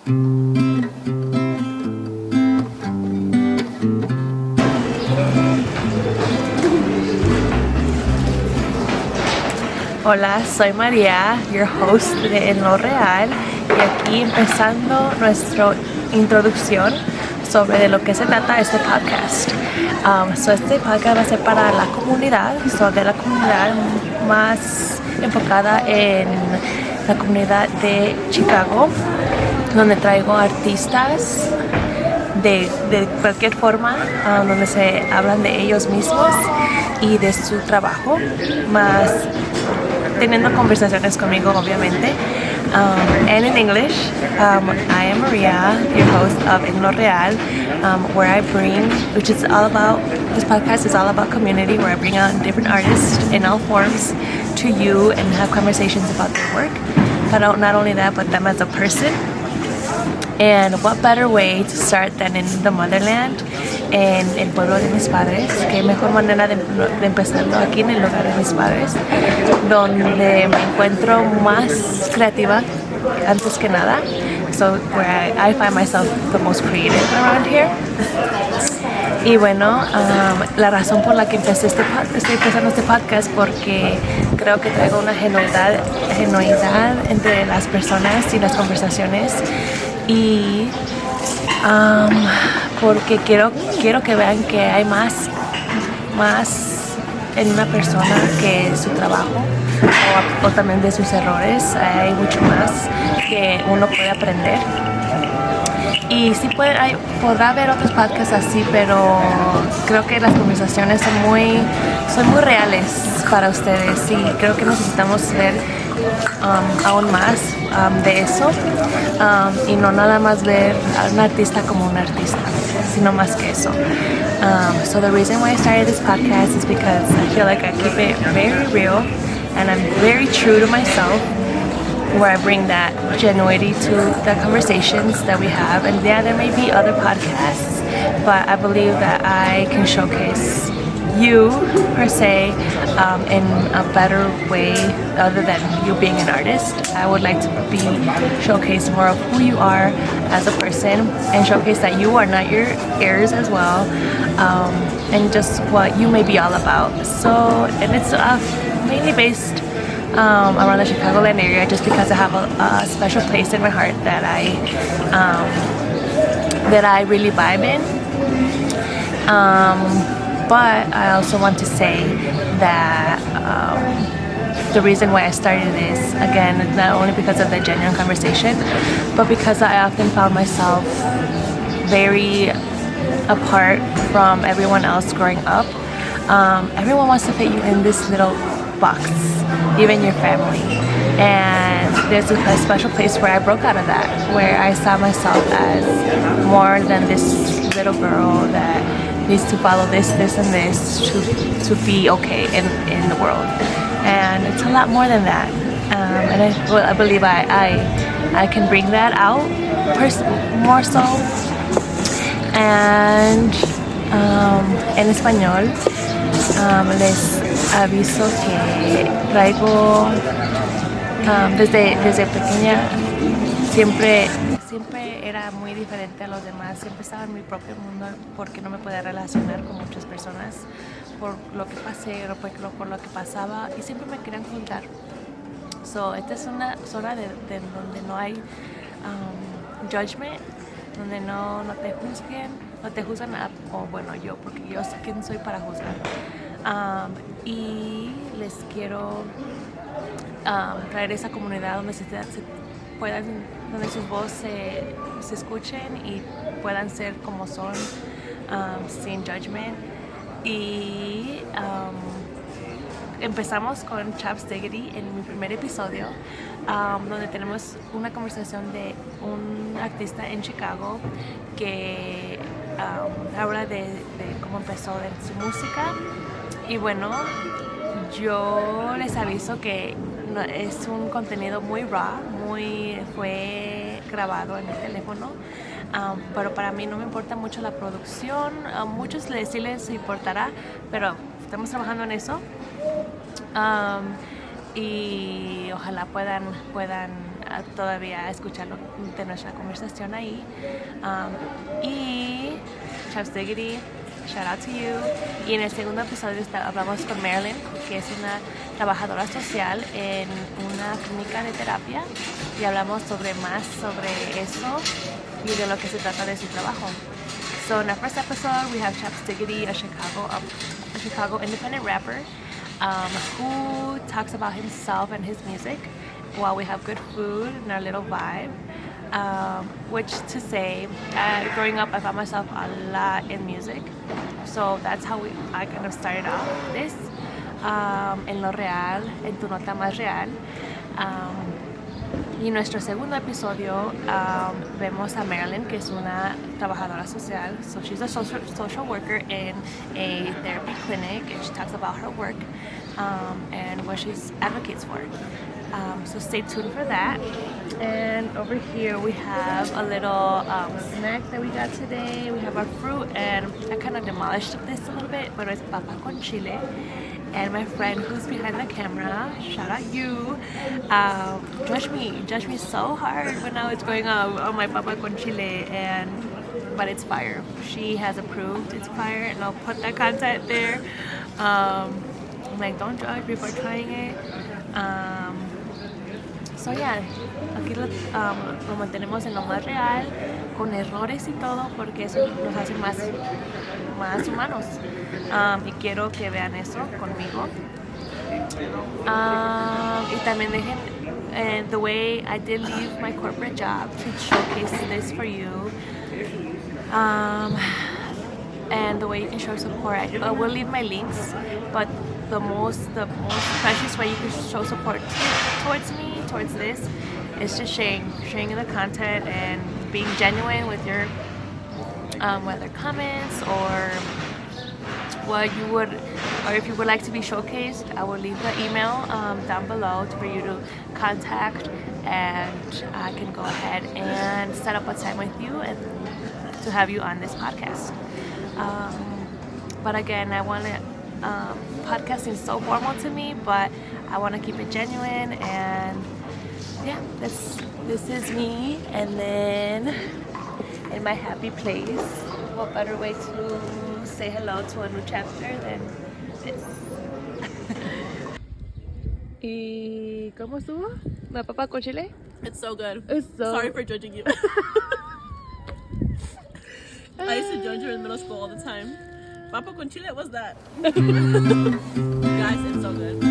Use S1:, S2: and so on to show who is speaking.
S1: Hola, soy María, your host de En Lo Real, y aquí empezando nuestra introducción sobre de lo que se trata este podcast. Este podcast va a ser para la comunidad, de la comunidad más enfocada en la comunidad de Chicago, donde traigo artistas de cualquier forma, donde se hablan de ellos mismos y de su trabajo, más teniendo conversaciones conmigo, obviamente. And in English, I am Maria, your host of En Lo Real, where I bring, this podcast is all about community, where I bring out different artists in all forms to you and have conversations about their work, but not only that, but them as a person. And what better way to start than in the motherland, en el pueblo de mis padres. Qué mejor manera de empezarlo aquí en el lugar de mis padres, donde me encuentro más creativa antes que nada. So where I find myself the most creative around here. Y bueno, la razón por la que estoy empezando este podcast, porque creo que traigo una genuidad entre las personas y las conversaciones, y porque quiero que vean que hay más en una persona que su trabajo o también de sus errores. Hay mucho más que uno puede aprender. Y sí podrá haber otros podcasts así, pero creo que las conversaciones son muy reales para ustedes, y creo que necesitamos ver aún más de eso, y no nada más ver a un artista como un artista, sino más que eso. So the reason why I started this podcast is because I feel like I keep it very real and I'm very true to myself, where I bring that genuinity to the conversations that we have. And yeah, there may be other podcasts, but I believe that I can showcase you, per se, in a better way other than you being an artist. I would like to showcase more of who you are as a person, and showcase that you are not your ears as well, and just what you may be all about. So, and it's mainly based around the Chicagoland area, just because I have a special place in my heart that I really vibe in. But I also want to say that the reason why I started this, again, not only because of the genuine conversation, but because I often found myself very apart from everyone else growing up. Everyone wants to fit you in this little box, even your family. And there's a special place where I broke out of that, where I saw myself as more than this little girl that needs to follow this and this to be okay in the world. And it's a lot more than that. And I believe I can bring that out more so. And en español, les aviso que traigo desde pequeña siempre era muy diferente a los demás. Siempre estaba en mi propio mundo porque no me podía relacionar con muchas personas por lo que pasé o por lo que pasaba, y siempre me querían juntar. Esta es una zona de donde no hay judgment, donde no te juzgan, o bueno, yo, porque yo sé quién soy para juzgar. Y les quiero traer esa comunidad donde donde sus voces se escuchen y puedan ser como son, sin judgment. Y empezamos con Chaps Diggity en mi primer episodio, donde tenemos una conversación de un artista en Chicago que habla de cómo empezó en su música. Y bueno, yo les aviso que es un contenido muy raw, fue grabado en el teléfono, pero para mí no me importa mucho la producción. A muchos sí les importará, pero estamos trabajando en eso, y ojalá puedan todavía escuchando de nuestra conversación ahí. Y Chaps Diggity, shout out to you. Y en el segundo episodio hablamos con Marilyn, que es una trabajadora social en una clínica de terapia, y hablamos más sobre eso y de lo que se trata de su trabajo. So in our first episode, we have Chaps Diggity, a Chicago independent rapper, who talks about himself and his music, while we have good food and our little vibe. Which to say, growing up, I found myself a lot in music, so that's how I kind of started off this. En lo real, en tu nota más real. Y en nuestro segundo episodio vemos a Marilyn, que es una trabajadora social. So she's a social worker in a therapy clinic, and she talks about her work and what she advocates for. So stay tuned for that. And over here we have a little snack that we got today. We have our fruit, and I kind of demolished this a little bit, but it's papa con chile. And my friend who's behind the camera, shout out you, judged me so hard when I was going on my papa con chile, but it's fire. She has approved it's fire, and I'll put that content there. I'm like, don't judge before trying it. So yeah, aquí lo mantenemos en lo más real, con errores y todo, porque eso nos hace más humanos. Y quiero que vean eso conmigo. Y también dejen the way I did leave my corporate job to showcase this for you. And the way you can show support. I will leave my links, but the most precious way you can show support towards this is just sharing the content and being genuine with your whether comments or if you would like to be showcased. I will leave the email down below for you to contact, and I can go ahead and set up a time with you and to have you on this podcast. But again, I want to podcasting is so formal to me, but I want to keep it genuine, and yeah, this is me, and then in my happy place. What better way to say hello to a new chapter than this? ¿Y cómo estuvo? ¿La papa con chile?
S2: It's so good.
S1: Sorry
S2: for judging you. I used to judge her in middle school all the time. Papa con chile, what's that? Guys, it's so good.